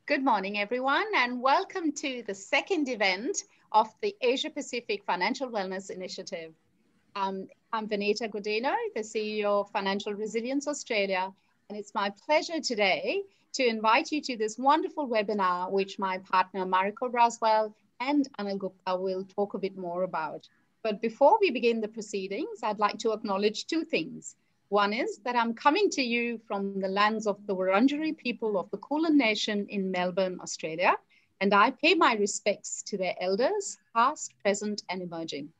Good morning, everyone, and welcome to the second event of the Asia Pacific Financial Wellness Initiative. I'm Vanita Godino, the CEO of Financial Resilience Australia, and it's my pleasure today to invite you to this wonderful webinar, which my partner Mariko Braswell and Anil Gupta will talk a bit more about. But before we begin the proceedings, I'd like to acknowledge two things. One is that I'm coming to you from the lands of the Wurundjeri people of the Kulin Nation in Melbourne, Australia, and I pay my respects to their elders, past, present, and emerging.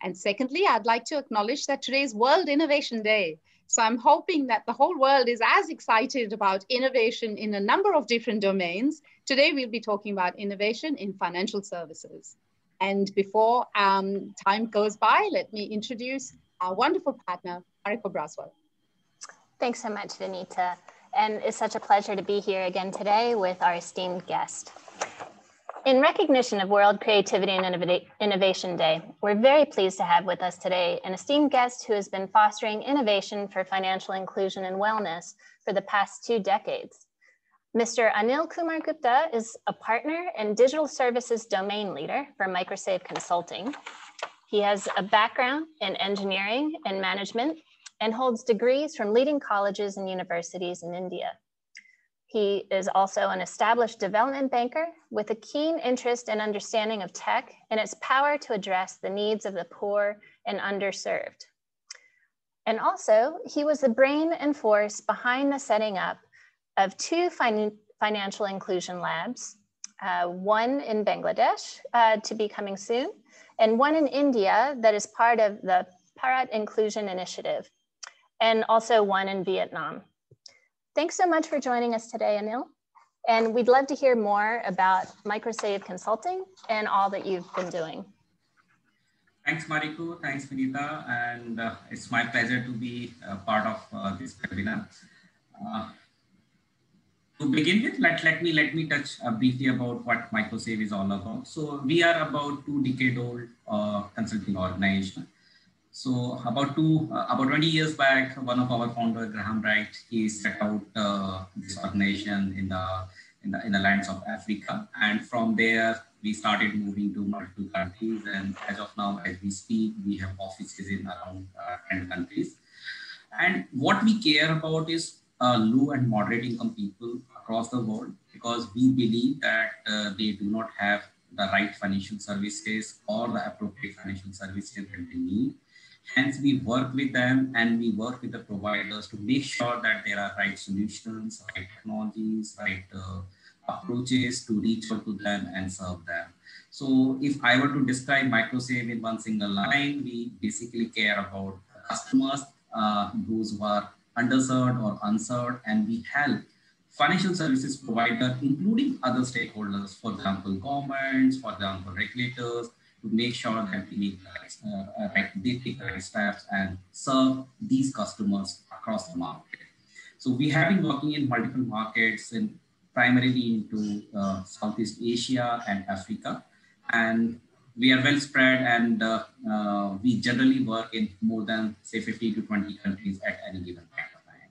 And secondly, I'd like to acknowledge that today is World Innovation Day. So I'm hoping that the whole world is as excited about innovation in a number of different domains. Today, we'll be talking about innovation in financial services. And before time goes by, let me introduce our wonderful partner, Mariko Braswell. Thanks so much, Vanita. And it's such a pleasure to be here again today with our esteemed guest. In recognition of World Creativity and Innovation Day, we're very pleased to have with us today an esteemed guest who has been fostering innovation for financial inclusion and wellness for the past 2 decades. Mr. Anil Kumar Gupta is a partner and digital services domain leader for Microsave Consulting. He has a background in engineering and management and holds degrees from leading colleges and universities in India. He is also an established development banker with a keen interest and understanding of tech and its power to address the needs of the poor and underserved. And also, he was the brain and force behind the setting up of 2 financial inclusion labs, one in Bangladesh to be coming soon, and one in India that is part of the Bharat Inclusion Initiative, and also one in Vietnam. Thanks so much for joining us today, Anil. And we'd love to hear more about Microsave Consulting and all that you've been doing. Thanks, Mariko. Thanks, Vanita. And it's my pleasure to be a part of this webinar. To begin with, let me touch briefly about what Microsave is all about. So we are about 2-decade-old consulting organization. So about 20 years back, one of our founder, Graham Wright, he set out this organization in the lands of Africa, and from there we started moving to multiple countries. And as of now, as we speak, we have offices in around 10 countries. And what we care about is low and moderate income people across the world, because we believe that they do not have the right financial services or the appropriate financial services that they need. Hence, we work with them and we work with the providers to make sure that there are right solutions, right technologies, right approaches to reach out to them and serve them. So if I were to describe Microsave in one single line, we basically care about customers, those who are underserved or unserved, and we help financial services provider, including other stakeholders, for example, governments, for example, regulators, to make sure that we take the right steps and serve these customers across the market. So we have been working in multiple markets, and primarily into Southeast Asia and Africa. And we are well spread, and we generally work in more than, say, 15 to 20 countries at any given point of time.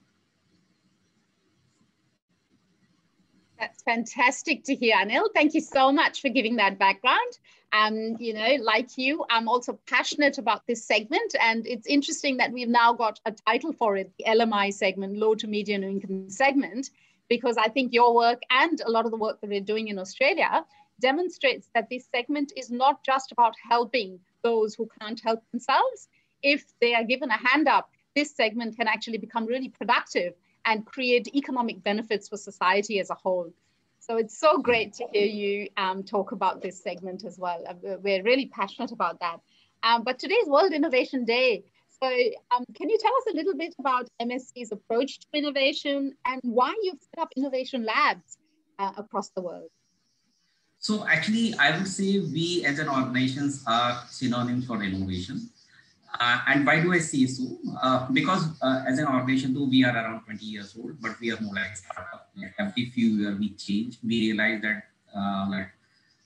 That's fantastic to hear, Anil. Thank you so much for giving that background. You know, like you, I'm also passionate about this segment, and it's interesting that we've now got a title for it, the LMI segment, low to medium income segment, because I think your work and a lot of the work that we're doing in Australia demonstrates that this segment is not just about helping those who can't help themselves. If they are given a hand up, this segment can actually become really productive and create economic benefits for society as a whole. So it's so great to hear you talk about this segment as well. We're really passionate about that. But today's World Innovation Day. So can you tell us a little bit about MSC's approach to innovation and why you've set up innovation labs across the world? So actually, I would say we as an organization are synonyms for innovation. And why do I say so? Because as an organization, though we are around 20 years old, but we are more like a startup. Every few years we change. We realize that like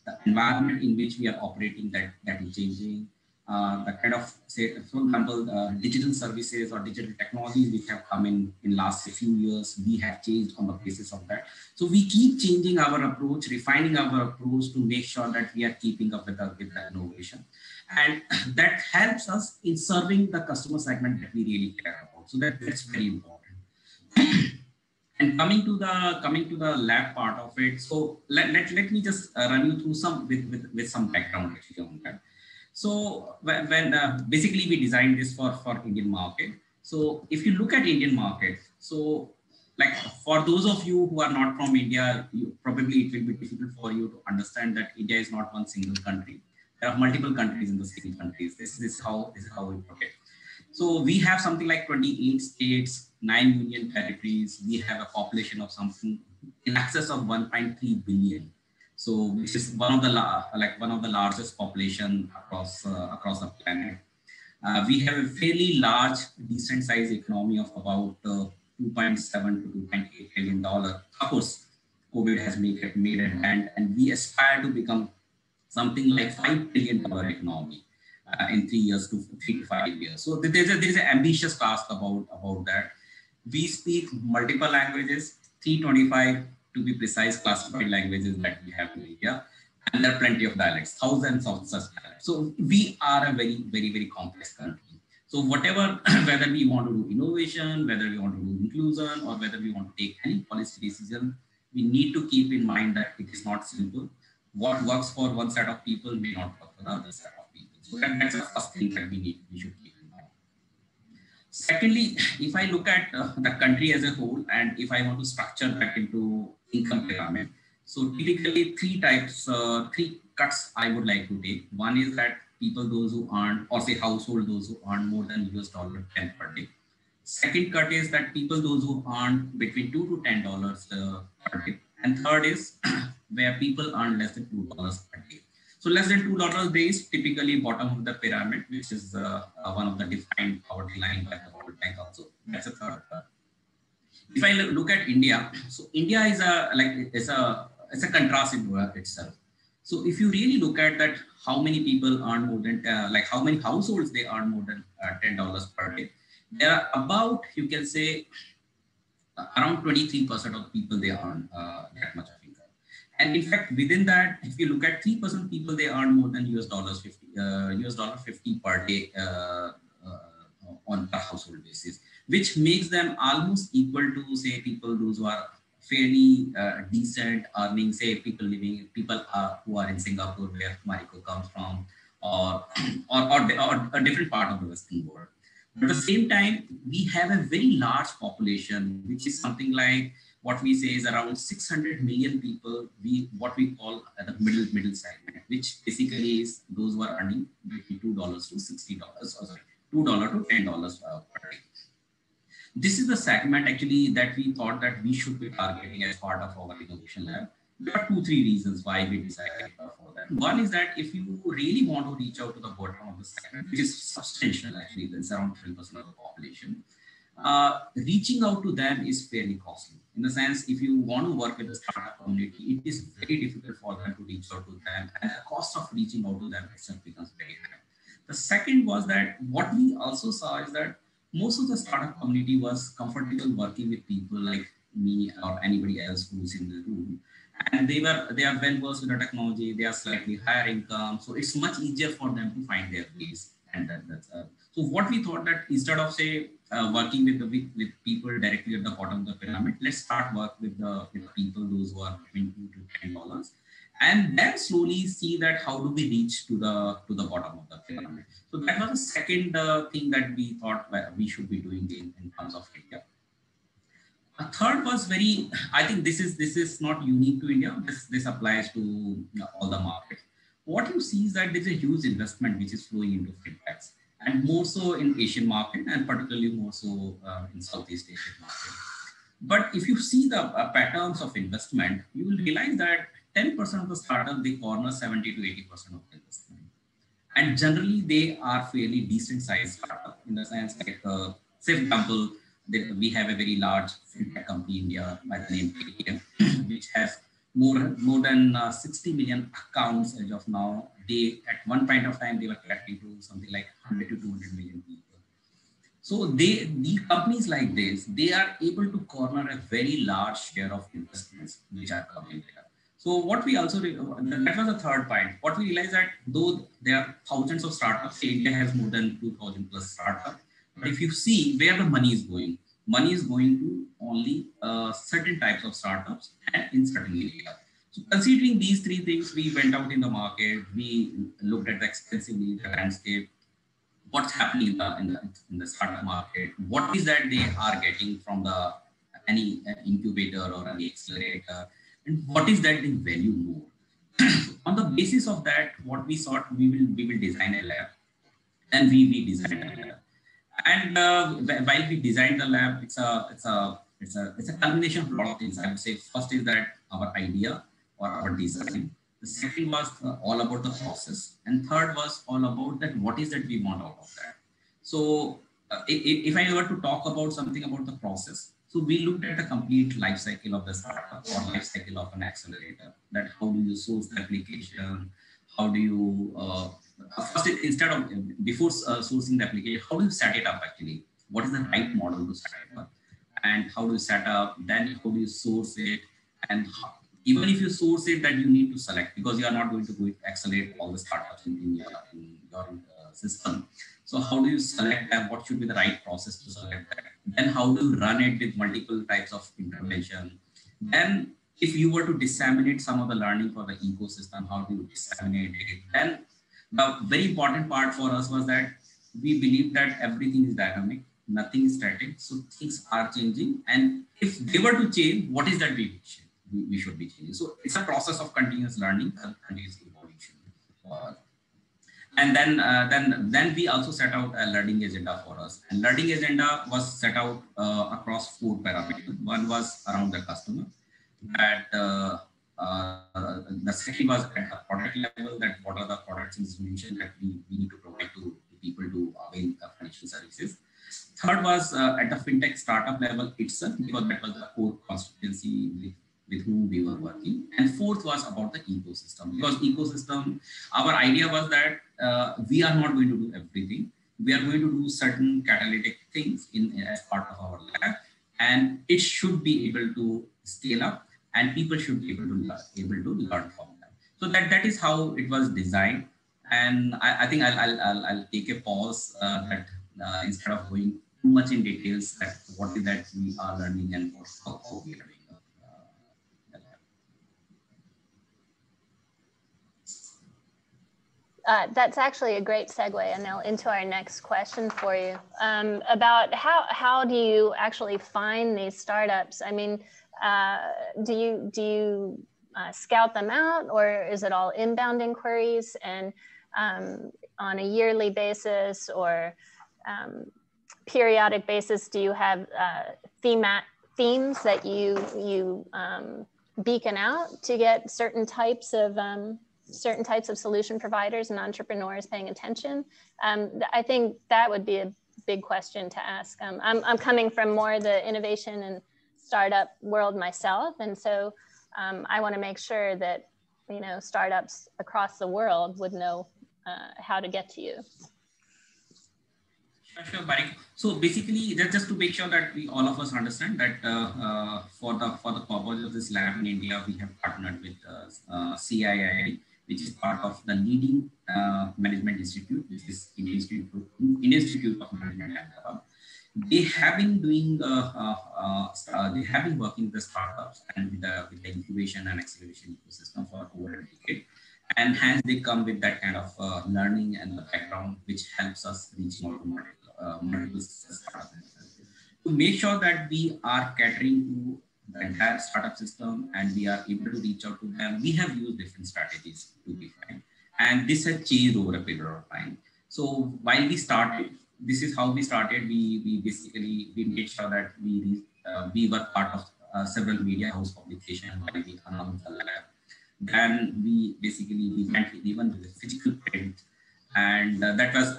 the environment in which we are operating, that is changing. the kind of, say, for example, digital services or digital technologies which have come in last few years, we have changed on the basis of that. So we keep changing our approach, refining our approach to make sure that we are keeping up with the innovation. And that helps us in serving the customer segment that we really care about. So that's very important. And coming to the lab part of it, so let me just run you through some with some background actually on that. So when basically we designed this for Indian market. So if you look at Indian market, so like for those of you who are not from India, probably it will be difficult for you to understand that India is not one single country. There are multiple countries in the same countries. This is how we put it. So we have something like 28 states, 9 union territories. We have a population of something in excess of 1.3 billion. So which is one of the largest population across the planet. We have a fairly large, decent sized economy of about 2.7 to 2.8 billion dollars. Of course, COVID has made a dent, and we aspire to become something like $5 billion economy in 3 years to 3 to 5 years. So there is an ambitious task about that. We speak multiple languages, 325 to be precise classified languages that we have in India, and there are plenty of dialects, thousands of such dialects. So we are a very, very, very complex country. So whatever, whether we want to do innovation, whether we want to do inclusion, or whether we want to take any policy decision, we need to keep in mind that it is not simple. What works for one set of people may not work for the other set of people. So that's the first thing that we should keep in mind. Secondly, if I look at the country as a whole, and if I want to structure that into income pyramid, so typically three cuts I would like to take. One is that people, those who earn, or say household, those who earn more than $10 per day. Second cut is that people, those who earn between $2 to $10 per day. And third is where people earn less than $2 per day. So less than $2 a day is typically bottom of the pyramid, which is one of the defined poverty line by the World Bank also. That's a third cut. If I look at India, so India is it's a contrast in itself. So if you really look at that, how many people earn more than, how many households they earn more than $10 per day, there are about, you can say, around 23% of people they earn that much of income. And in fact, within that, if you look at 3% people, they earn more than $50 per day on a household basis, which makes them almost equal to, say, people those who are fairly decent earning, say people who are in Singapore, where Mariko comes from, or a different part of the Western world. But at the same time, we have a very large population, which is something like what we say is around 600 million people, what we call the middle segment, which basically is those who are earning between $2 to $60, or sorry, $2 to $10 per day. This is the segment actually that we thought that we should be targeting as part of our innovation lab. There are 2-3 reasons why we decided for that. One is that if you really want to reach out to the bottom of the segment, which is substantial actually, that's around 3% of the population, reaching out to them is fairly costly. In the sense, if you want to work with the startup community, it is very difficult for them to reach out to them, and the cost of reaching out to them itself becomes very high. The second was that what we also saw is that most of the startup community was comfortable working with people like me or anybody else who's in the room. And they are well versed with the technology, they are slightly higher income. So it's much easier for them to find their ways. And so what we thought that instead of say working with people directly at the bottom of the pyramid, let's start work with the people, those who are between $2 to $10. And then slowly see that how do we reach to the bottom of the pyramid. So that was the second thing that we thought we should be doing in terms of India. A third was I think this is not unique to India. This applies to all the markets. What you see is that there's a huge investment which is flowing into fintechs, and more so in Asian market, and particularly more so in Southeast Asian market. But if you see the patterns of investment, you will realize that 10% of the startup, they corner 70 to 80% of the investment. And generally, they are fairly decent sized startup in the sense like, say, for example, we have a very large fintech company in India by the name Paytm, which has more than 60 million accounts as of now, they, at one point of time, they were catering to something like 100 to 200 million people. So these companies like this, they are able to corner a very large share of investments which are coming there. So what we also, that was the third point. What we realized that though there are thousands of startups, India has more than 2,000 plus startups. But if you see where the money is going to only certain types of startups and in certain areas. So considering these three things, we went out in the market, we looked at the extensively the landscape, what's happening in the startup market, what is that they are getting from the any incubator or any accelerator, and what is that they value more. On the basis of that, what we thought, we will design a lab, and we designed a lab. And while we designed the lab, it's a combination of a lot of things. I would say first is that our idea or our design. The second was all about the process, and third was all about that what is that we want out of that. So if I were to talk about something about the process, so we looked at the complete life cycle of the startup or life cycle of an accelerator. That how do you source the application? How do you first, instead of before sourcing the application, how do you set it up actually? What is the right model to set it up? And how do you set up? Then how do you source it? And how, even if you source it, that you need to select, because you are not going to go accelerate all the startups in your system. So how do you select that? What should be the right process to select that? Then how do you run it with multiple types of intervention? Then if you were to disseminate some of the learning for the ecosystem, how do you disseminate it? Then the very important part for us was that we believe that everything is dynamic, nothing is static. So things are changing. And if they were to change, what is that we should be changing? So it's a process of continuous learning and continuous evolution. And then we also set out a learning agenda for us. And learning agenda was set out across 4 parameters. One was around the customer. That the second was at the product level, that what are the products and solutions that we need to provide to people to avail financial services. Third was at the fintech startup level itself, because that was the core constituency with whom we were working. And fourth was about the ecosystem, because ecosystem, our idea was that we are not going to do everything. We are going to do certain catalytic things as part of our lab, and it should be able to scale up, and people should be able to learn from them. So that is how it was designed. And I think I'll take a pause that instead of going too much in details, that what is that we are learning and how we are doing. That's actually a great segue, Anil, into our next question for you about how do you actually find these startups? I mean, do you scout them out, or is it all inbound inquiries? And on a yearly basis or periodic basis, do you have themes that you beacon out to get certain types of solution providers and entrepreneurs paying attention? I think that would be a big question to ask. I'm coming from more the innovation and startup world myself, and so I want to make sure that startups across the world would know how to get to you. Sure, Barik. So basically, just to make sure that all of us understand that for the purpose of this lab in India, we have partnered with CII, which is part of the leading management institute, which is Indian Institute of Management. They have been doing, they have been working with the startups and with the incubation and acceleration ecosystem for over a decade. And hence they come with that kind of learning and the background, which helps us reach multiple startups. To make sure that we are catering to the entire startup system and we are able to reach out to them, we have used different strategies to define. And this has changed over a period of time. So while we started, this is how we started. We basically made sure that we were part of several media house publications while we announced the lab. Then we went even with the physical print, and that was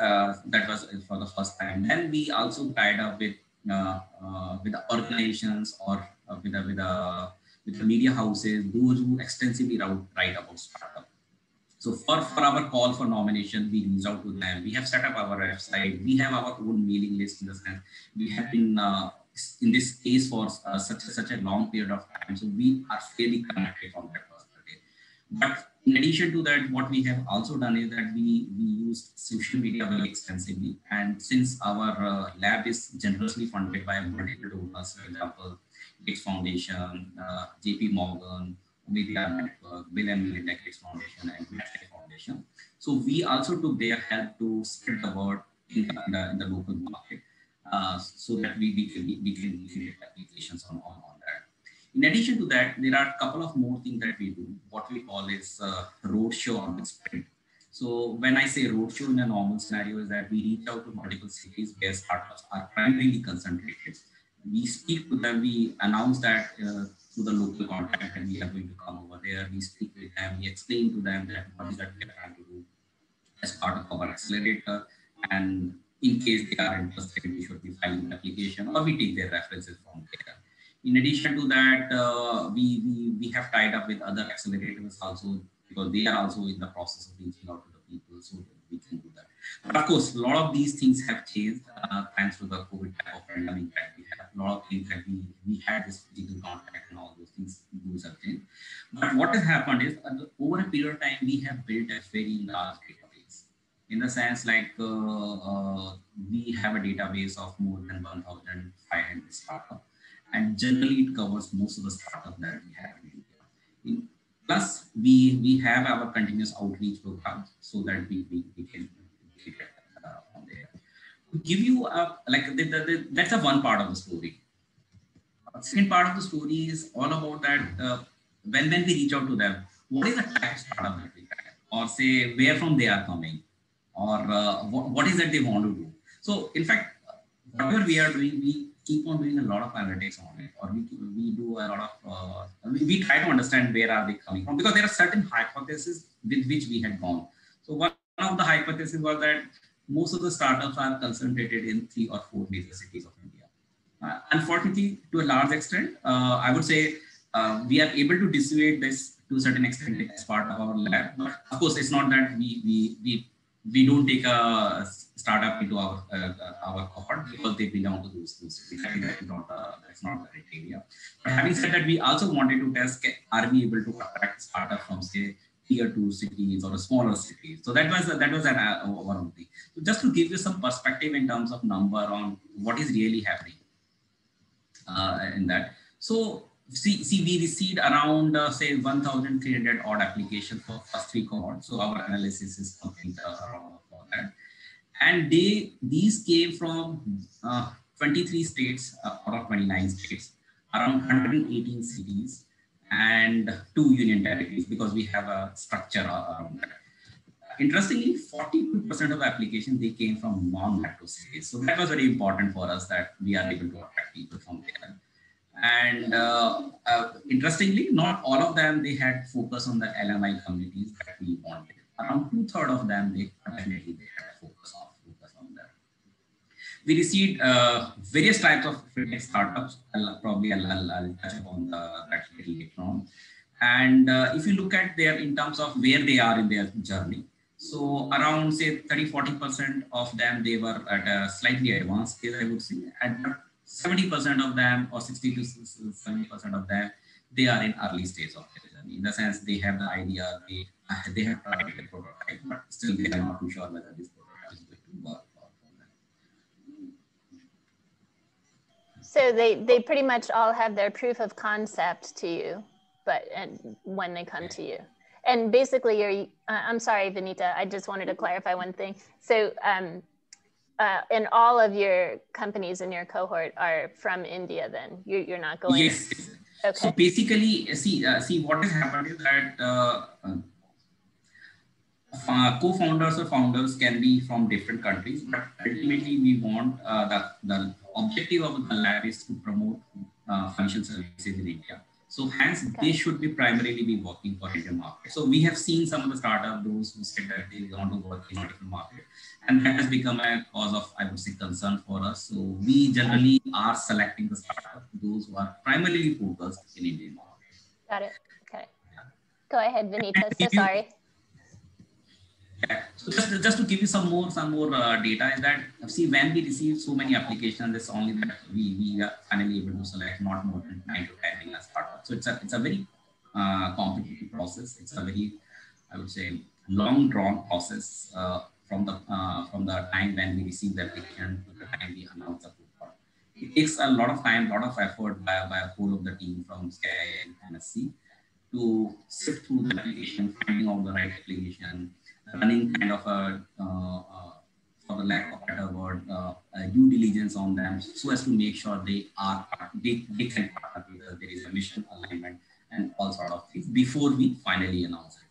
for the first time. Then we also tied up with the organizations or with the media houses, those who extensively write about startup. So for our call for nomination, we reached out to them. We have set up our website. We have our own mailing list in the sense we have been in this case for such a long period of time. So we are fairly connected from that perspective. But in addition to that, what we have also done is that we use social media very extensively. And since our lab is generously funded by multiple donors, for example, Gates Foundation, JP Morgan, Media Network, Bill and Melinda Gates Foundation, and Matrix Foundation. So we also took their help to spread the word in the local market, so that we can get applications on that. In addition to that, there are a couple of more things that we do. What we call is roadshow on the sprint. So when I say roadshow in a normal scenario is that we reach out to multiple cities where startups are primarily concentrated. We speak to them, we announce that to the local contact and we are going to come over there. We speak with them, we explain to them that what is that we are trying to do as part of our accelerator. And in case they are interested, we should be filing an application or we take their references from there. In addition to that, we have tied up with other accelerators also because they are also in the process of reaching out to the people, so we can do that. But of course, a lot of these things have changed thanks to the COVID type of pandemic that we have. A lot of things that we had this physical contact and all those things, those have changed. But what has happened is over a period of time, we have built a very large database. In the sense like we have a database of more than 1,500 startups. And generally it covers most of the startups that we have in India. Plus, we have our continuous outreach program so that we can get from there. To give you that's a one part of the story. Second part of the story is all about that when we reach out to them, what is the type of startup that we have, or say where from they are coming, or what is that they want to do. So in fact, whatever we are doing, we keep on doing a lot of analytics on it, or we do a lot of, we try to understand where are they coming from, because there are certain hypotheses with which we had gone. So one of the hypotheses was that most of the startups are concentrated in 3 or 4 major cities of India. Unfortunately, to a large extent, I would say we are able to dissuade this to a certain extent as part of our lab. But of course, it's not that we don't take a startup into our cohort because they belong to those cities. I think that's not the criteria. But having said that, we also wanted to test, are we able to attract startups from, say, tier 2 cities or smaller cities. So that was one of the. So just to give you some perspective in terms of number on what is really happening in that. So see, we received around say 1,300 odd applications for first 3 cohorts. So our analysis is complete around for that. And these came from 23 states out of 29 states, around 118 cities, and 2 union territories, because we have a structure around that. Interestingly, 42% of the applications, they came from non-metro cities. So that was very important for us, that we are able to attract people from there. And interestingly, not all of them, they had focus on the LMI communities that we wanted. Around 2/3 of them, they definitely had focus on that. We received various types of fintech startups. I'll touch upon that later on. And if you look at their, in terms of where they are in their journey, so around say 30-40% of them, they were at a slightly advanced stage, I would say, and 70% of them, or 60 to 70% of them, they are in early stage of their journey. In the sense, they have the idea, they have tried the prototype, but still they are not too sure whether this prototype is going to work. So they pretty much all have their proof of concept to you, and when they come to you. And basically you're, I'm sorry, Vinita, I just wanted to clarify one thing. So and all of your companies in your cohort are from India then? You're not going? Yes. Okay. So basically, see what has happened is that co-founders or founders can be from different countries, but ultimately we want the objective of the lab is to promote financial services in India. So hence they should be primarily be working for Indian market. So we have seen some of the startups, those who said that they want to work in a different market, and that has become a cause of, I would say, concern for us. So we generally are selecting the startups, those who are primarily focused in Indian market. Got it. Okay. Go ahead, Vinita. So sorry. Yeah. So just to give you some more data is that, see, when we receive so many applications, it's only that we are finally able to select not more than 9 to 10 in a startup. So it's a very complicated process. It's a very, I would say, long drawn process from the time when we receive the application to the time we announce the product. It takes a lot of time, a lot of effort by a whole of the team from SKY and MSC to sift through the application, finding out the right application, running kind of for the lack of a better word, due diligence on them, so as to make sure they can partner with us. There is a mission alignment and all sort of things before we finally announce it.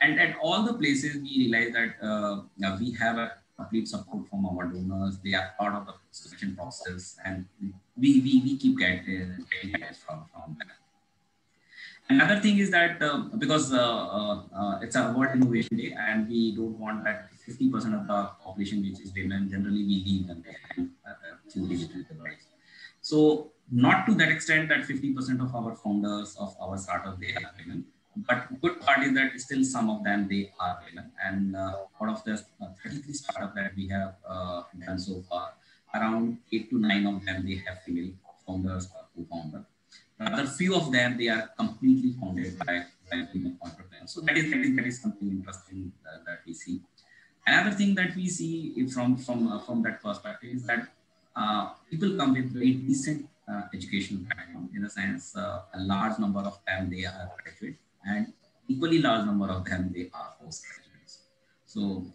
And at all the places, we realize that we have a complete support from our donors. They are part of the selection process, and we keep getting guidance from them. Another thing is that because it's a World Innovation Day, and we don't want that 50% of the population, which is women, generally we leave them behind through digital device. So not to that extent that 50% of our founders of our startup, they are women. But good part is that still some of them, they are women. And out of the 33 startups that we have done so far, around 8 to 9 of them, they have female founders or co-founders. Rather few of them, they are completely founded by female entrepreneurs. So that is something interesting that we see. Another thing that we see from that perspective is that people come with very decent educational background. In a sense, a large number of them, they are graduate, and equally large number of them, they are postgraduates. So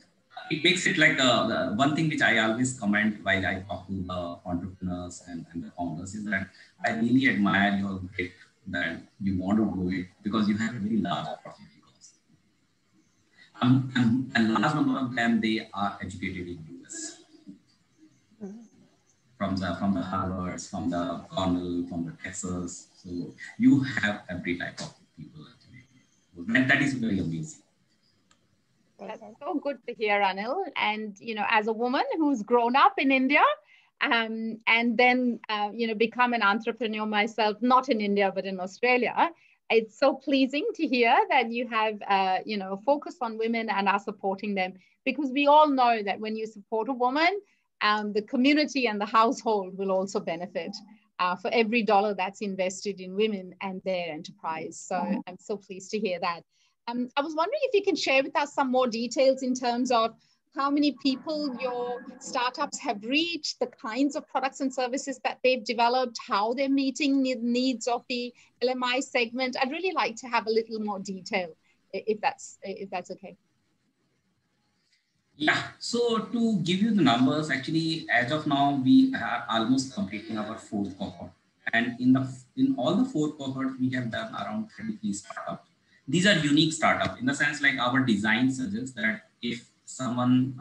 it makes it like the one thing which I always comment while I talk to the entrepreneurs and the founders is that I really admire your grit that you want to do it because you have a very large opportunity cost. And a large number of them, they are educated in US. From the Harvards, from the Cornell, from the Texas. So you have every type of people actually. That is very amazing. That's so good to hear, Anil. And, you know, as a woman who's grown up in India and then, you know, become an entrepreneur myself, not in India, but in Australia, it's so pleasing to hear that you have, you know, focused on women and are supporting them, because we all know that when you support a woman, the community and the household will also benefit for every dollar that's invested in women and their enterprise. So I'm so pleased to hear that. I was wondering if you can share with us some more details in terms of how many people your startups have reached, the kinds of products and services that they've developed, how they're meeting the needs of the LMI segment. I'd really like to have a little more detail, if that's okay. Yeah, so to give you the numbers, actually, as of now, we are almost completing our 4th cohort. And in all the 4 cohorts, we have done around 33 startups. These are unique startups in the sense like our design suggests that if someone,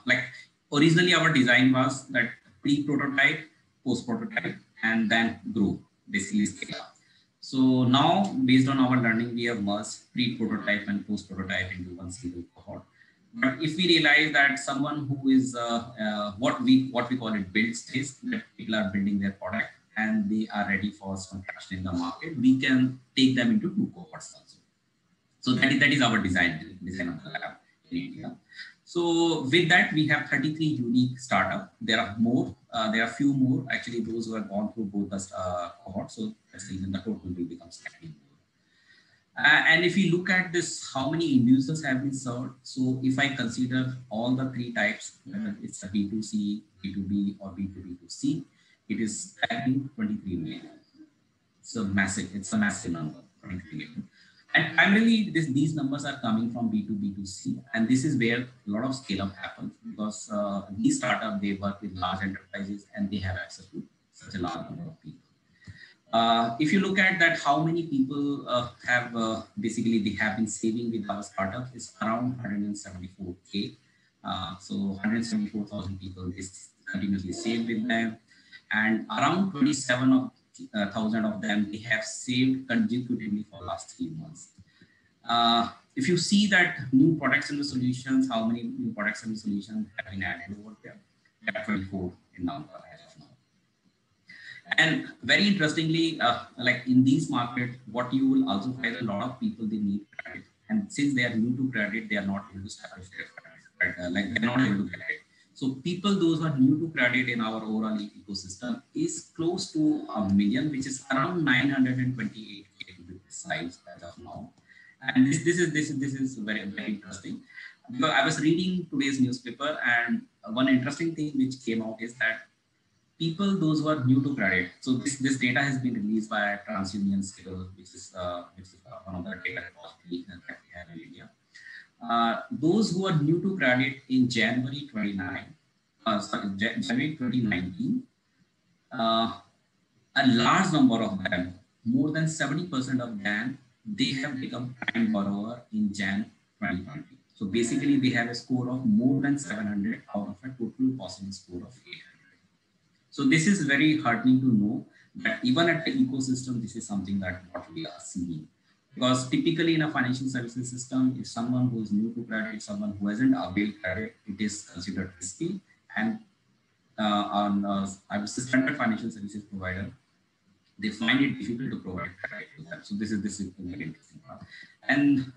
like originally our design was that pre-prototype, post-prototype, and then grow, basically scale up. So now based on our learning, we have merged pre-prototype and post-prototype into one single cohort. But if we realize that someone who is what we call it build stage, that people are building their product and they are ready for some traction in the market, we can take them into 2 cohorts also. So that is our design of the lab in India. So with that, we have 33 unique startups. There are more. There are few more actually, those who have gone through both the cohorts. So that's the reason the total will become slightly more. And if you look at this, how many individuals have been served? So if I consider all the 3 types, whether it's a B2C, B2B, or B2B2C, it is 23 million. It's a massive number, 23 million. And primarily, these numbers are coming from B2B2C, and this is where a lot of scale-up happens because these startups, they work with large enterprises and they have access to such a large number of people. If you look at that, how many people have basically they have been saving with our startup is around 174K. So 174,000 people is continuously saved with them, and around 27,000 of them they have saved consecutively for last 3 months. If you see that new products and the solutions, how many new products and the solutions have been added over there? We have 24 in number as of now. And very interestingly, like in these markets, what you will also find a lot of people, they need credit. And since they are new to credit, they are not able to establish their credit. like they're not able to get it. So people, those who are new to credit in our overall ecosystem is close to 1 million, which is around 928K to be precise as of now. And this is very, very interesting. Because I was reading today's newspaper, and one interesting thing which came out is that people, those who are new to credit. So this data has been released by TransUnion Civil, which is one of the data repositories that we have in India. Those who are new to credit in January 2019, a large number of them, more than 70% of them, they have become prime borrower in Jan 2020. So basically, they have a score of more than 700 out of a total possible score of 800. So this is very heartening to know that even at the ecosystem, this is something that what we are seeing. Because typically in a financial services system, if someone who is new to credit, someone who hasn't availed credit, it is considered risky. And I would say standard financial services provider, they find it difficult to provide credit to them. So this is very interesting part. And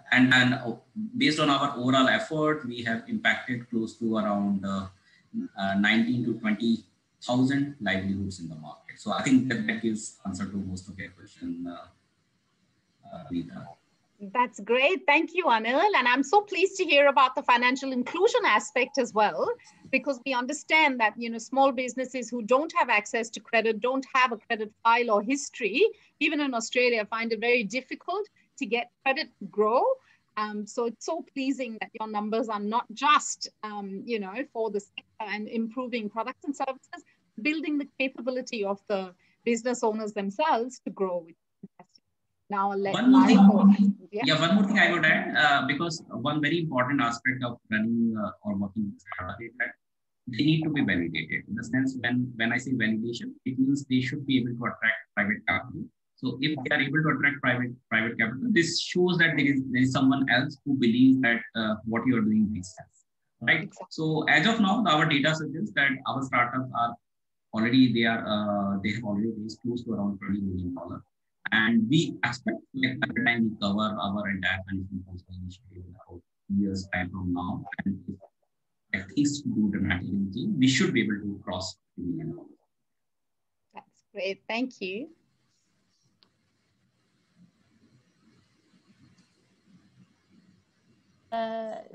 based on our overall effort, we have impacted close to around 19 to 20,000 livelihoods in the market. So I think that gives answer to most of your question, Rita. That's great. Thank you, Anil. And I'm so pleased to hear about the financial inclusion aspect as well, because we understand that, small businesses who don't have access to credit, don't have a credit file or history, even in Australia, find it very difficult to get credit to grow. So it's so pleasing that your numbers are not just, for the sector and improving products and services, building the capability of the business owners themselves to grow. Now, one more thing I would add, because one very important aspect of running or working with startup is that they need to be validated. In the sense, when I say validation, it means they should be able to attract private capital. So if they are able to attract private capital, this shows that there is someone else who believes that what you are doing makes sense, right? Exactly. So as of now, our data suggests that our startups are already they have already raised close to around $20 million. And we expect that by the time we cover our entire management initiative in about years time from now, and if things do dramatically, we should be able to cross $2 million. That's great. Thank you.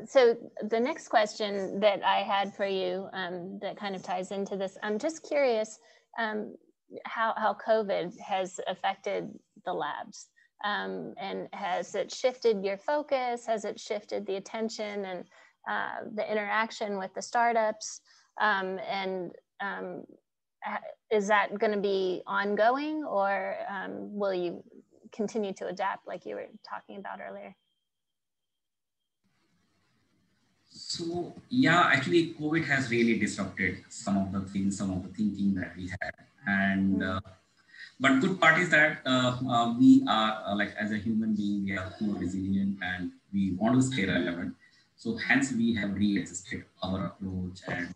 So the next question that I had for you that kind of ties into this, I'm just curious how COVID has affected the labs, and has it shifted your focus? Has it shifted the attention and the interaction with the startups? Is that going to be ongoing, or will you continue to adapt like you were talking about earlier? So yeah, actually COVID has really disrupted some of the thinking that we had. And but good part is that we are like as a human being, we are more resilient and we want to stay relevant. So hence we have readjusted our approach and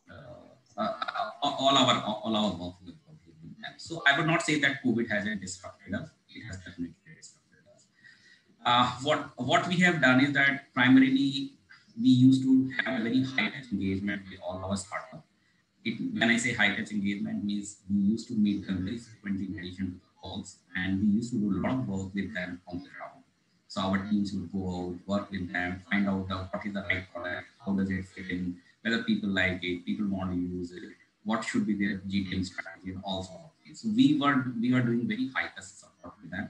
all our work with them. So I would not say that COVID hasn't disrupted us. It has definitely disrupted us. What we have done is that primarily we used to have a very high touch engagement with all our startups. When I say high touch engagement, means we used to meet them very frequently in addition to the calls, and we used to do a lot of work with them on the ground. So our teams would go out, work with them, find out what is the right product, how does it fit in, whether people like it, people want to use it, what should be their GTM strategy, and all sorts of things. So we were doing very high touch support with them.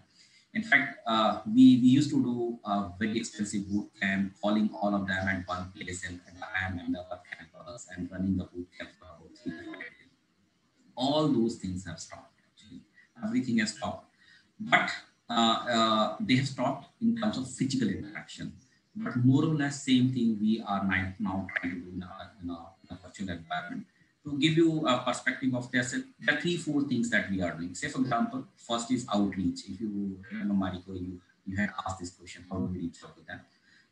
In fact, we used to do a very expensive boot camp, calling all of them at one place and I am in our campus and running the boot camp for about 3 to 5 days. All those things have stopped. Actually, everything has stopped, but they have stopped in terms of physical interaction. But more or less, same thing we are now trying to do in a virtual environment. To give you a perspective of this, there are 3-4 things that we are doing. Say, for example, first is outreach. If you remember, Mariko, you had asked this question, how do we reach out to them?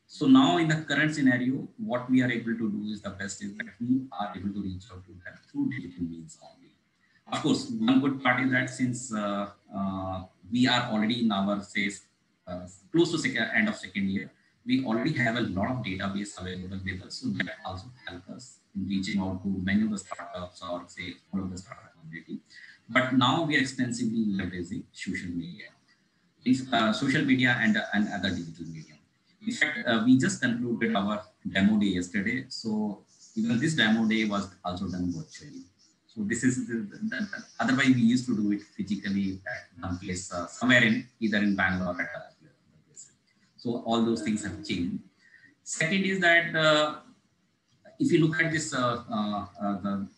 So now in the current scenario, what we are able to do is the best is that we are able to reach out to them through digital means only. Of course, one good part is that since we are already in our, say, close to end of second year, we already have a lot of database available with us. So that also help us in reaching out to many of the startups or say all of the startup community. But now we are extensively leveraging social media and other digital media. In fact, we just concluded our demo day yesterday. So even this demo day was also done virtually. So this is otherwise we used to do it physically at one place somewhere in either in Bangalore or at other places. So all those things have changed. Second is that if you look at this the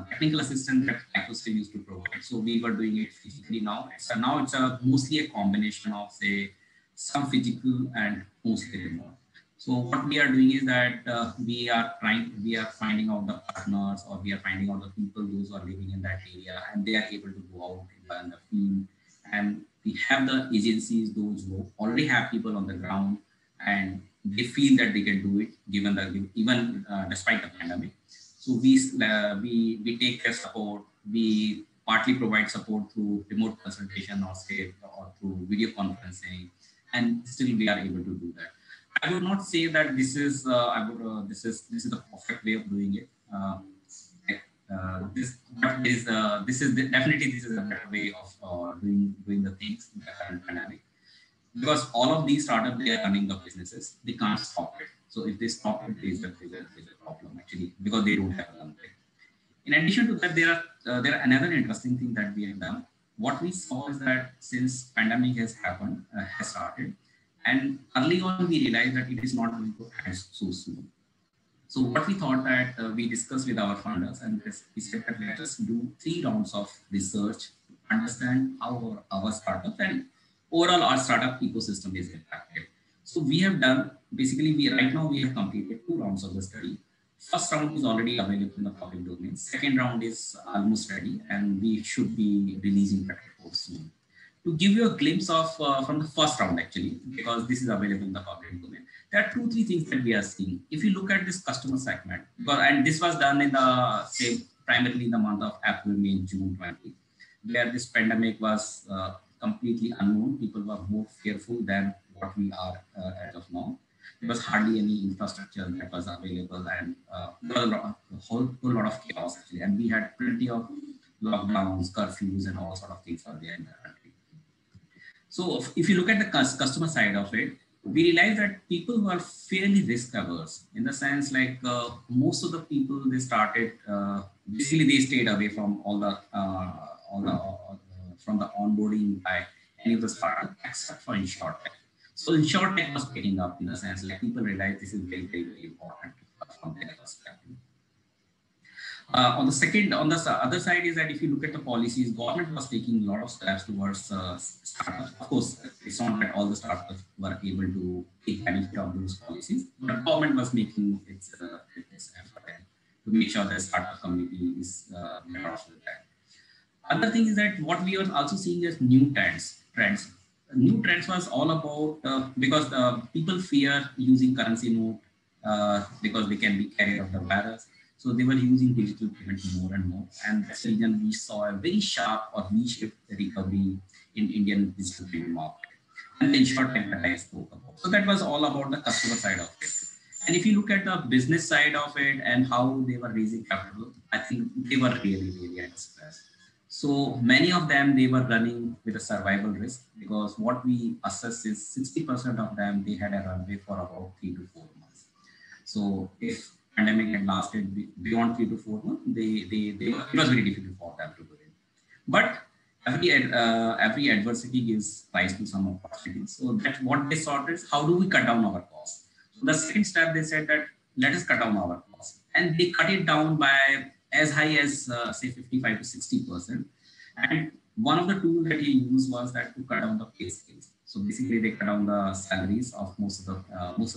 technical assistance that Microsave used to provide. So we were doing it physically now. So now it's mostly a combination of say some physical and mostly remote. So what we are doing is that we are finding out the partners or we are finding out the people those who are living in that area and they are able to go out in the field. And we have the agencies, those who already have people on the ground and they feel that they can do it even despite the pandemic. So we take their support. We partly provide support through remote consultation or through video conferencing, and still we are able to do that. I would not say that this is this is the perfect way of doing it. This is a better way of doing the things in the current pandemic. Because all of these startups, they are running the businesses, they can't stop it. So if they stop it, there's a problem actually, because they don't have a runway. In addition to that, there are another interesting thing that we have done. What we saw is that since pandemic has started, and early on we realized that it is not going to end so soon. So what we thought that we discussed with our funders, and we said that let us do 3 rounds of research to understand how our startup and overall our startup ecosystem is impacted. So we have done, basically right now we have completed 2 rounds of the study. First round is already available in the public domain. Second round is almost ready and we should be releasing that report soon. To give you a glimpse of from the first round actually, because this is available in the public domain, there are 2-3 things that we are seeing. If you look at this customer segment, and this was done in the primarily in the month of April, May, June 20, where this pandemic was completely unknown. People were more fearful than what we are as of now. There was hardly any infrastructure that was available, and there was a whole lot of chaos actually. And we had plenty of lockdowns, curfews, and all sort of things are there in the country. So if you look at the customer side of it, we realized that people were fairly risk averse in the sense like most of the people they started basically they stayed away from all the from the onboarding by any of the startup except for InsurTech. So InsurTech was picking up in the sense like people realized this is very, very, very important from their perspective. On the other side is that if you look at the policies, government was taking a lot of steps towards startups. Of course, it's not that all the startups were able to take benefit of those policies, but government was making its effort to make sure that startup community is better off with that. Other thing is that what we are also seeing is new trends. New trends was all about because people fear using currency note because they can be carried of the virus. So they were using digital payment more and more. And that's the reason we saw a very sharp or V-shaped recovery in Indian digital payment market. And the InsurTech that I spoke about. So that was all about the customer side of it. And if you look at the business side of it and how they were raising capital, I think they were really, really at stress. So many of them, they were running with a survival risk because what we assess is 60% of them, they had a runway for about 3 to 4 months. So if pandemic had lasted beyond 3 to 4 months, it was very difficult for them to do it. But every adversity gives rise to some opportunities. So that's what they sought is how do we cut down our costs? So the second step, they said that let us cut down our costs. And they cut it down by as high as say 55 to 60%. And one of the tools that he used was that to cut down the pay scales. So basically they cut down the salaries of most of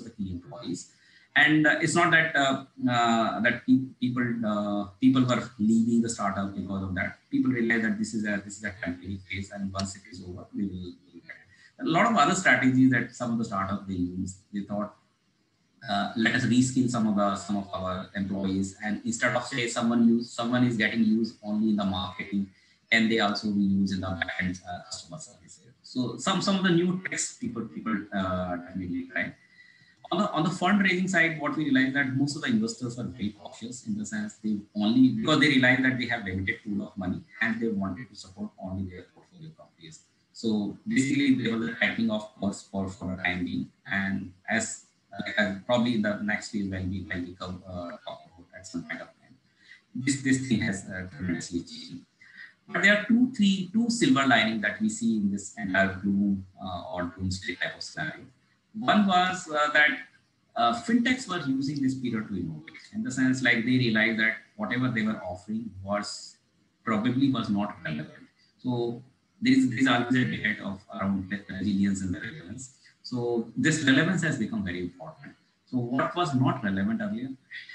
the key employees. And it's not that that people were leaving the startup because of that. People realize that this is a temporary phase, and once it is over, we will get it. A lot of other strategies that some of the startups they used. They thought, let us reskill some of our employees, and instead of say someone is getting used only in the marketing, and they also be used in the backend customer services. So some of the new tricks people definitely try. On the fundraising side, what we realized that most of the investors are very cautious in the sense they only, because they realize that they have limited pool of money and they wanted to support only their portfolio companies. So basically there was a tightening of course for a time being, and as probably in the next phase when we come talk about at some point of time, this thing has tremendously changed. But there are two silver lining that we see in this entire gloom or doomsday type of scenario. One was that fintechs were using this period to innovate, in the sense like they realized that whatever they were offering was probably was not relevant. So there's always a debate of around resilience and the relevance. So this relevance has become very important. So what was not relevant earlier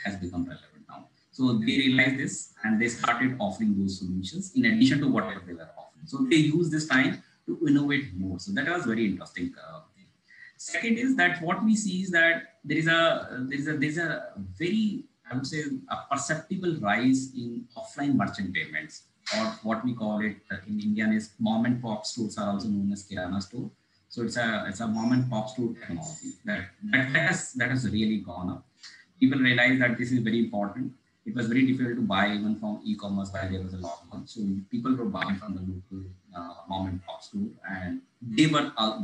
has become relevant now. So they realized this and they started offering those solutions in addition to whatever they were offering. So they used this time to innovate more. So that was very interesting. Second is that what we see is that there's a very, I would say, a perceptible rise in offline merchant payments, or what we call it in Indian is mom and pop stores are also known as kirana store. So it's a mom and pop store technology that has really gone up. People realize that this is very important. It was very difficult to buy even from e-commerce while there was a lockdown. So people were buying from the local mom and pop store, and they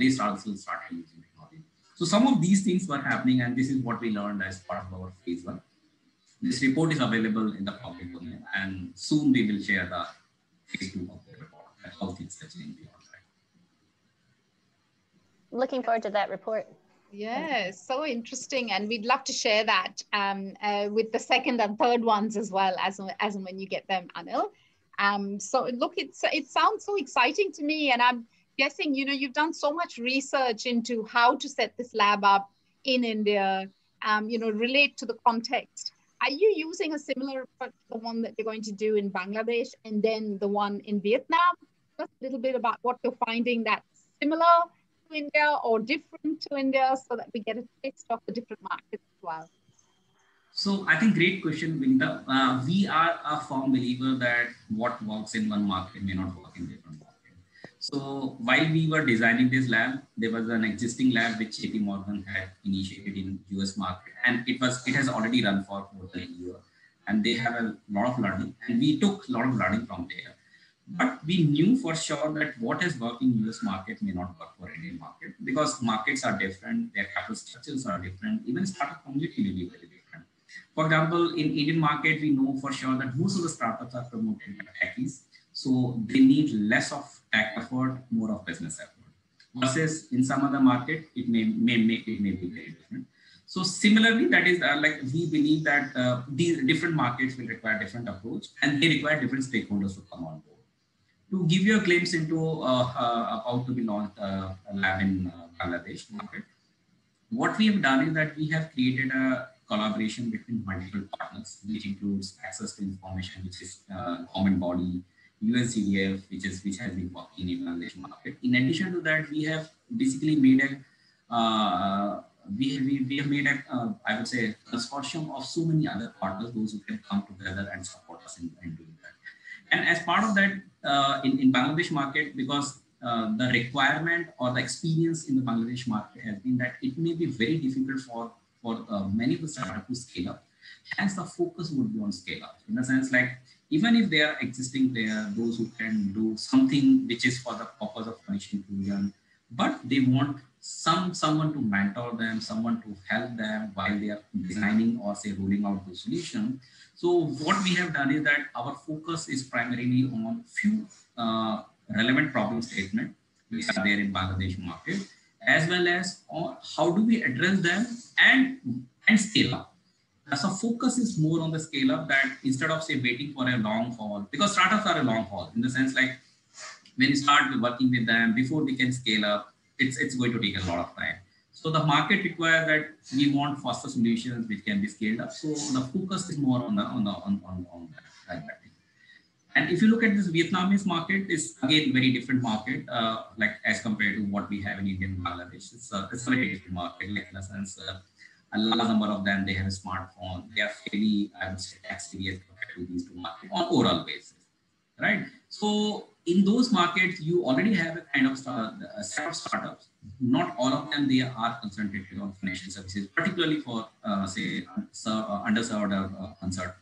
started using technology. So some of these things were happening, and this is what we learned as part of our phase one. This report is available in the public domain, and soon we will share the phase two of the report and how things are changing beyond that. Looking forward to that report. Yeah, so interesting, and we'd love to share that with the second and third ones as well as and when you get them, Anil. So look, it sounds so exciting to me, and I'm guessing you've done so much research into how to set this lab up in India, relate to the context. Are you using a similar approach to the one that you're going to do in Bangladesh and then the one in Vietnam? Just a little bit about what you're finding that's similar to India or different to India, so that we get a taste of the different markets as well. So I think great question, Vinita. We are a firm believer that what works in one market may not work in different market. So while we were designing this lab, there was an existing lab which JP Morgan had initiated in US market, and it has already run for more than a year, and they have a lot of learning, and we took a lot of learning from there. But we knew for sure that what has worked in US market may not work for Indian market, because markets are different, their capital structures are different, even startup community will be very different. For example, in Indian market, we know for sure that most of the startups are promoted by techies, so they need less of tech effort, more of business effort. Versus in some other market, it may be very different. So similarly, that is like we believe that these different markets will require different approach, and they require different stakeholders to come on board. To give you a glimpse into about to be launched a lab in Bangladesh market, what we have done is that we have created a collaboration between multiple partners, which includes Access to Information, which is government body, UNCDF, which has been working in Bangladesh market. In addition to that, we have basically made a we have made a I would say consortium of so many other partners, those who can come together and support us in doing that. And as part of that, in Bangladesh market, because the requirement or the experience in the Bangladesh market has been that it may be very difficult for many of the startups to scale up. Hence, the focus would be on scale up. In the sense, like even if they are existing players, those who can do something which is for the purpose of financial inclusion, but they want someone to mentor them, someone to help them while they are designing or say rolling out the solution. So what we have done is that our focus is primarily on few relevant problem statements which are there in Bangladesh market, as well as on how do we address them and scale up. So focus is more on the scale up, that instead of say waiting for a long haul, because startups are a long haul in the sense like when you start working with them before they can scale up, it's going to take a lot of time. So the market requires that we want faster solutions which can be scaled up. So the focus is more on that. And if you look at this Vietnamese market, is again very different market, like as compared to what we have in India and Bangladesh. It's a very different market, like in a sense. A large number of them, they have a smartphone. They are fairly, I would say, tax free as compared to these two markets on overall basis, right? So in those markets, you already have a kind of a set of startups. Not all of them, they are concentrated on financial services, particularly for, say, underserved or unserved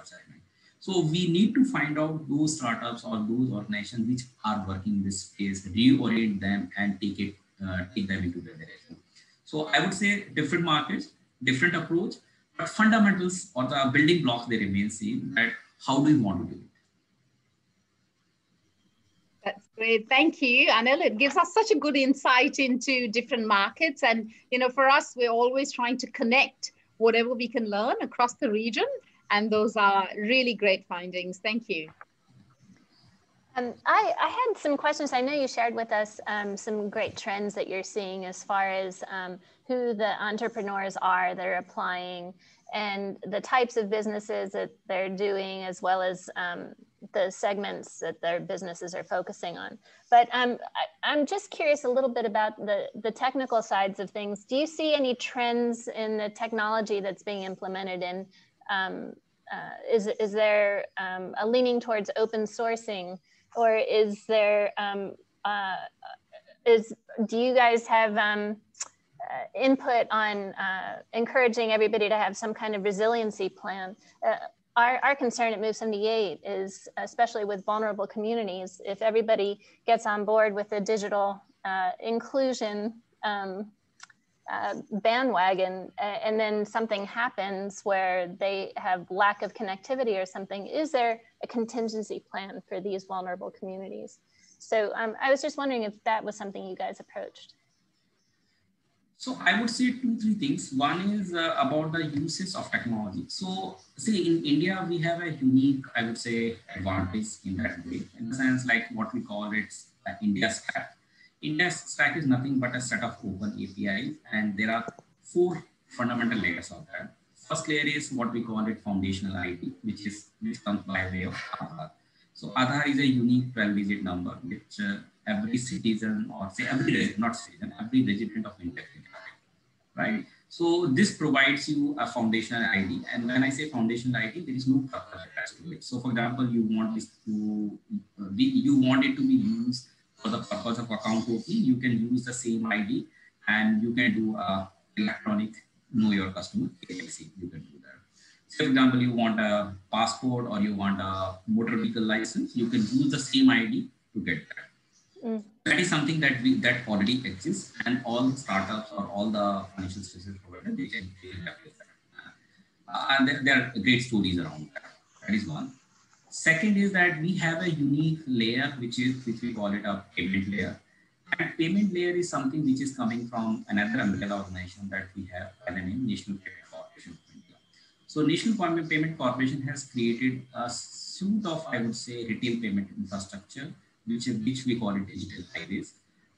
segment. So we need to find out those startups or those organizations which are working in this space, reorient them and take them into the direction. So I would say different markets, different approach, but fundamentals or the building blocks, they remain same, that how do we want to do it? That's great. Thank you, Anil. It gives us such a good insight into different markets. And, you know, for us, we're always trying to connect whatever we can learn across the region. And those are really great findings. Thank you. I had some questions. I know you shared with us some great trends that you're seeing as far as who the entrepreneurs are that are applying and the types of businesses that they're doing, as well as the segments that their businesses are focusing on. But I'm just curious a little bit about the technical sides of things. Do you see any trends in the technology that's being implemented in? Is there a leaning towards open sourcing, or is there, do you guys have input on encouraging everybody to have some kind of resiliency plan? Our concern at Move 78 is, especially with vulnerable communities, if everybody gets on board with the digital inclusion bandwagon, and then something happens where they have lack of connectivity or something, is there a contingency plan for these vulnerable communities? So I was just wondering if that was something you guys approached. So I would say 2-3 things. One is about the uses of technology. So see, in India, we have a unique, I would say, advantage in that way, in the sense like what we call it India Stack. India Stack is nothing but a set of open APIs, and there are 4 fundamental layers of that. First layer is what we call it foundational ID, which comes by way of Aadhaar. So Aadhaar is a unique 12-digit number, which every citizen, or say every resident of India can have, right? So this provides you a foundational ID, and when I say foundational ID, there is no purpose attached to it. So, for example, you want it to be used for the purpose of account opening, you can use the same ID and you can do electronic know your customer KYC. You can do that. So, for example, you want a passport or you want a motor vehicle license, you can use the same ID to get that. That is something that already exists, and all startups or all the financial services providers, they can leverage that. And there are great stories around that. That is one. Second is that we have a unique layer, which we call it a payment layer. And payment layer is something which is coming from another umbrella organization that we have by the name National Payment Corporation of India. So National Payment Corporation has created a suite of, I would say, retail payment infrastructure, which we call it digital highways.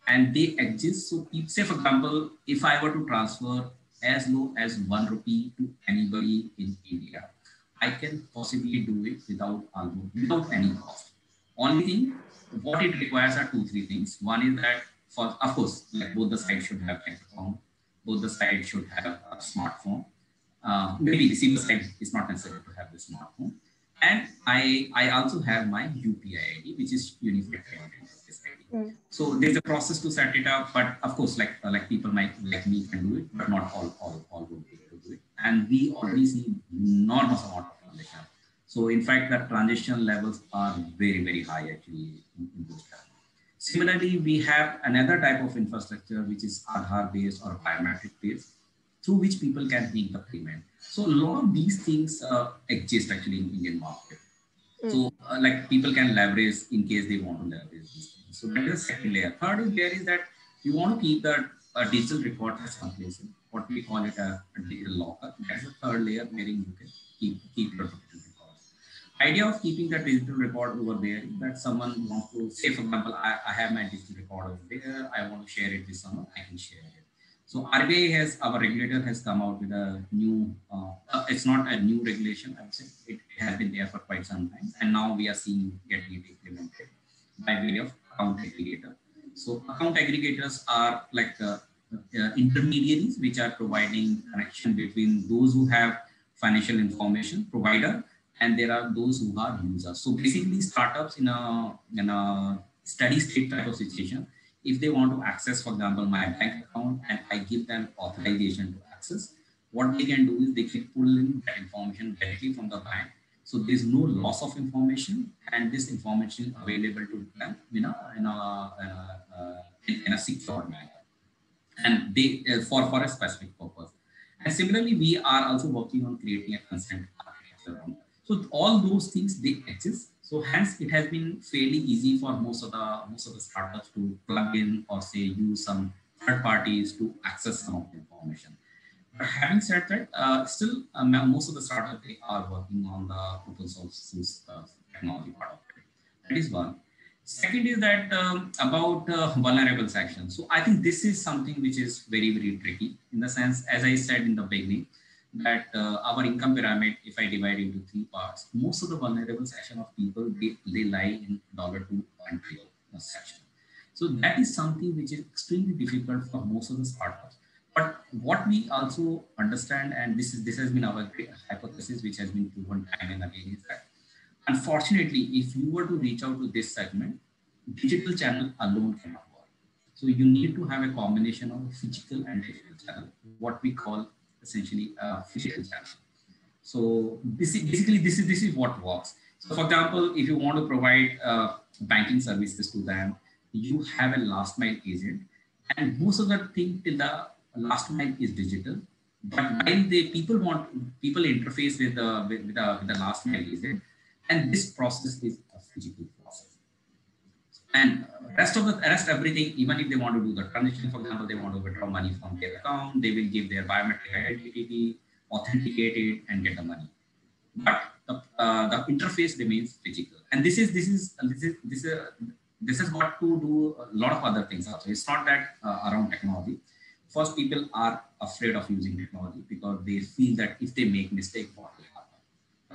And they exist. So say, for example, if I were to transfer as low as 1 rupee to anybody in India, I can possibly do it without any cost. Only thing, what it requires are 2-3 things. One is that, of course, like both the sides should have bank account, both the sides should have a smartphone. Maybe receiver side is not necessary to have the smartphone. And I also have my UPI ID, which is Unified Payment Interface ID. So there's a process to set it up, but of course, like people like me can do it, but not all would be able to do it. And we already see enormous amount of transaction. So in fact, the transaction levels are very, very high actually in those terms. Similarly, we have another type of infrastructure, which is Aadhaar based or biometric based, through which people can make the payment. So a lot of these things exist actually in Indian market. So like people can leverage in case they want to leverage these things. So that is the second layer. Third layer is that you want to keep the digital record at some place. What we call it a digital locker. That's the third layer wherein you can keep your digital records. Idea of keeping the digital record over there is that someone wants to say, for example, I have my digital record over there. I want to share it with someone. I can share it. So RBI our regulator has come out with a new, it's not a new regulation, I would say. It has been there for quite some time. And now we are seeing getting it implemented by way of account aggregator. So account aggregators are like intermediaries which are providing connection between those who have financial information provider and there are those who are users. So basically, startups in a steady state type of situation, if they want to access, for example, my bank account, and I give them authorization to access, what they can do is they can pull in that information directly from the bank. So there is no loss of information, and this information is available to them in a secure manner, and they for a specific purpose. And similarly, we are also working on creating a consent architecture. So all those things, they exist. So hence, it has been fairly easy for most of the startups to plug in or say use some third parties to access some of the information. But having said that, still most of the startups, they are working on the open source technology part of it. That is one. Second is that about vulnerable sections. So I think this is something which is very, very tricky in the sense, as I said in the beginning, that our income pyramid, if I divide into 3 parts, most of the vulnerable section of people, they lie in $2 and $3 section. So that is something which is extremely difficult for most of the startups. But what we also understand, and this has been our hypothesis, which has been proven time and again, is that unfortunately, if you were to reach out to this segment, digital channel alone cannot work. So you need to have a combination of physical and digital channel, what we call essentially a physical channel. So this is what works. So for example, if you want to provide banking services to them, you have a last mile agent, and most of the thing till the last mile is digital. But while people interface with the last mile agent, and this process is a physical process. And rest everything, even if they want to do the transaction, for example, they want to withdraw money from their account, they will give their biometric identity, authenticate it, and get the money. But the interface remains physical. And this has got to do a lot of other things also. It's not that around technology. First, people are afraid of using technology because they feel that if they make mistake, what will happen,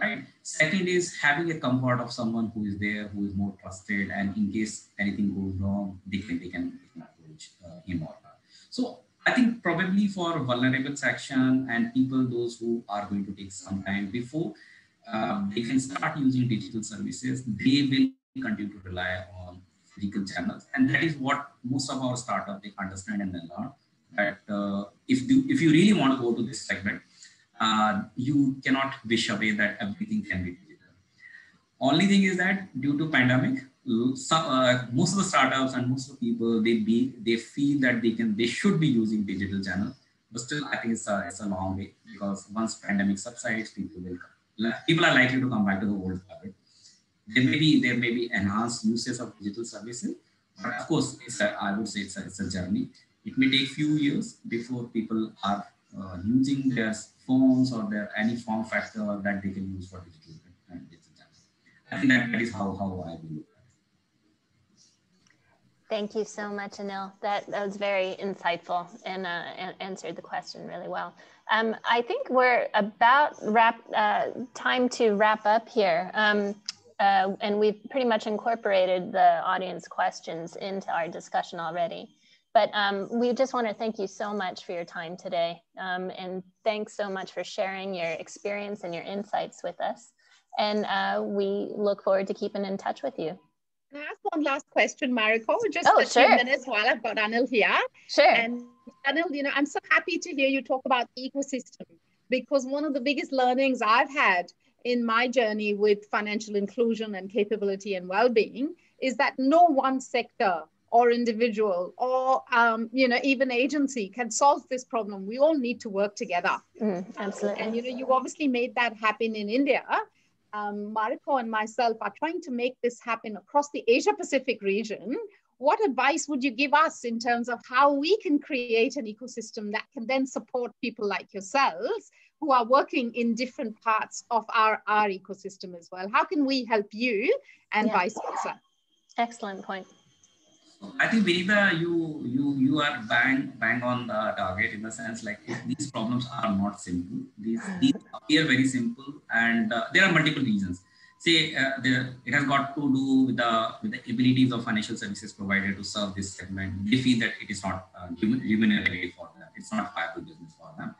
right? Second is having a comfort of someone who is there, who is more trusted, and in case anything goes wrong, they can approach him or her. So I think probably for vulnerable section and people, those who are going to take some time before they can start using digital services, they will continue to rely on physical channels. And that is what most of our startups, they understand and they learn. That if you really want to go to this segment, you cannot wish away that everything can be digital. Only thing is that due to pandemic, most of the startups and most of the people, they feel that they should be using digital channels, but still I think it's a long way, because once pandemic subsides, people are likely to come back to the old habit. There may be enhanced uses of digital services, but of course, I would say it's a journey. It may take few years before people are using their phones or any form factor that they can use for digital channels. I think that is how I will look at it. Thank you so much, Anil. That was very insightful and answered the question really well. I think we're about time to wrap up here. And we've pretty much incorporated the audience questions into our discussion already. But we just want to thank you so much for your time today. And thanks so much for sharing your experience and your insights with us. And we look forward to keeping in touch with you. Can I ask one last question, Mariko? Just a few minutes while I've got Anil here. Sure. And Anil, I'm so happy to hear you talk about ecosystem, because one of the biggest learnings I've had in my journey with financial inclusion and capability and well-being is that no one sector or individual or even agency can solve this problem. We all need to work together. Absolutely. And you obviously made that happen in India. Mariko and myself are trying to make this happen across the Asia Pacific region. What advice would you give us in terms of how we can create an ecosystem that can then support people like yourselves who are working in different parts of our ecosystem as well? How can we help you and vice versa? Excellent point. I think, Vinita, you are bang on the target, in the sense like these problems are not simple. These appear very simple, and there are multiple reasons. Say it has got to do with the abilities of financial services provider to serve this segment. They feel that it is not remunerative for them. It's not viable business for them.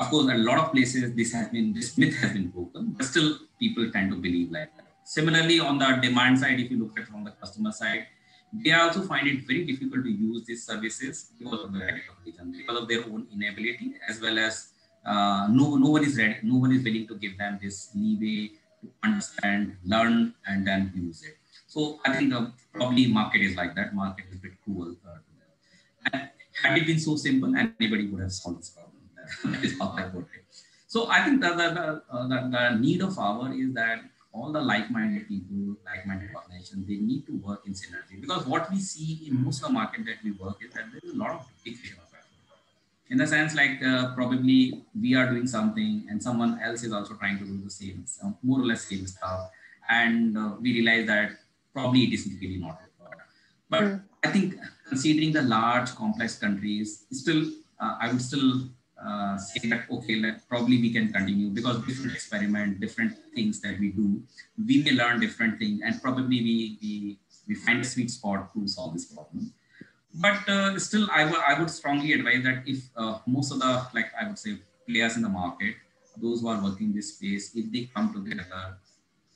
Of course, a lot of places this myth has been broken, but still people tend to believe like that. Similarly, on the demand side, if you look at from the customer side, they also find it very difficult to use these services because of the reason, because of their own inability, as well as no one is ready, no one is willing to give them this leeway to understand, learn, and then use it. So I think probably market is like that. Market is a bit cruel to them. And had it been so simple, anybody would have solved this problem. That is how I put it. So I think the need of hour is that all the like-minded people, like-minded organizations, they need to work in synergy. Because what we see in most of the market that we work is that there is a lot of duplication of effort. In the sense, like probably we are doing something and someone else is also trying to do the same, more or less same stuff. And we realize that probably it is really not required. But I think considering the large, complex countries, still, I would still say that, okay, probably we can continue because different experiment, different things that we do, we may learn different things and probably we find a sweet spot to solve this problem. But still, I would strongly advise that if most of the, like I would say, players in the market, those who are working this space, if they come together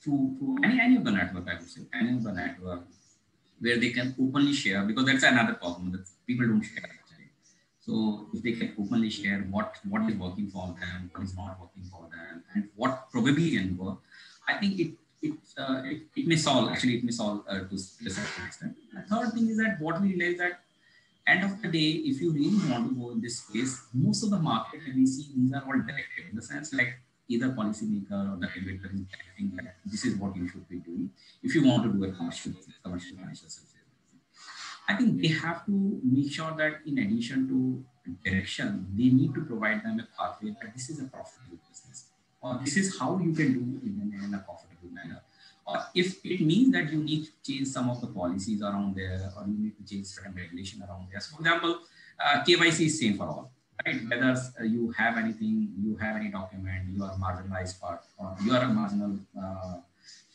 through any of the network, I would say, any of the network, where they can openly share, because that's another problem that people don't share actually. So if they can openly share what is working for them, what is not working for them, and what probably can work, I think it may solve to a certain extent. The third thing is that what we realize that end of the day, if you really want to go in this space, most of the market that we see, these are all directed in the sense like either policymaker or the regulator is directing that this is what you should be doing if you want to do a commercial financial services. I think they have to make sure that in addition to direction, they need to provide them a pathway that this is a profitable business, or this is how you can do it in a profitable manner. Or if it means that you need to change some of the policies around there, or you need to change certain regulation around there. So for example, KYC is same for all, right? Whether you have anything, you have any document, you are a marginalized part, or you are a marginal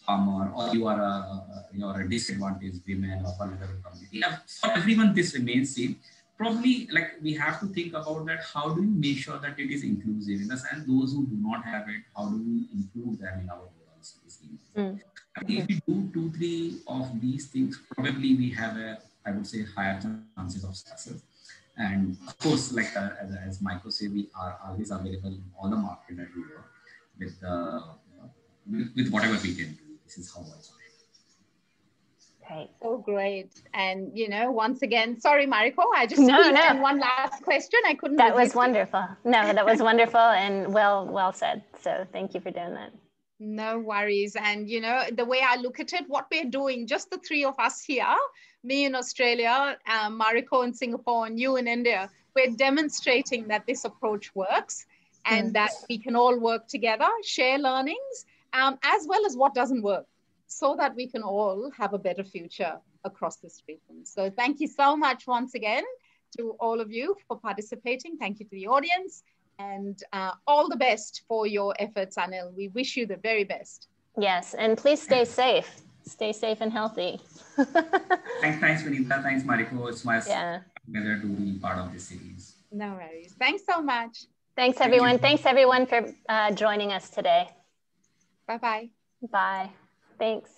farmer, or you are a disadvantaged women or vulnerable community. For everyone, this remains same. Probably like we have to think about that. How do you make sure that it is inclusive in the sense those who do not have it, how do we include them in our overall scheme? If we do 2-3 of these things, probably we have I would say, higher chances of success. And of course, like as Michael said, we are always available in all the market that we work with whatever we can do. This is how I saw it. Great. Oh, great. And, once again, sorry, Mariko, I just squeezed in one last question. I couldn't That was wonderful. No, that was wonderful and well said. So thank you for doing that. No worries. And, the way I look at it, what we're doing, just the three of us here, me in Australia, Mariko in Singapore, and you in India, we're demonstrating that this approach works and that we can all work together, share learnings, as well as what doesn't work, so that we can all have a better future across this region. So thank you so much once again to all of you for participating. Thank you to the audience. And all the best for your efforts, Anil. We wish you the very best. Yes, and please stay safe. Stay safe and healthy. Thanks, Vinita. Thanks, Mariko. It's my pleasure to be part of this series. No worries. Thanks so much. Thanks, everyone. Thanks, everyone, for joining us today. Bye-bye. Bye. Thanks.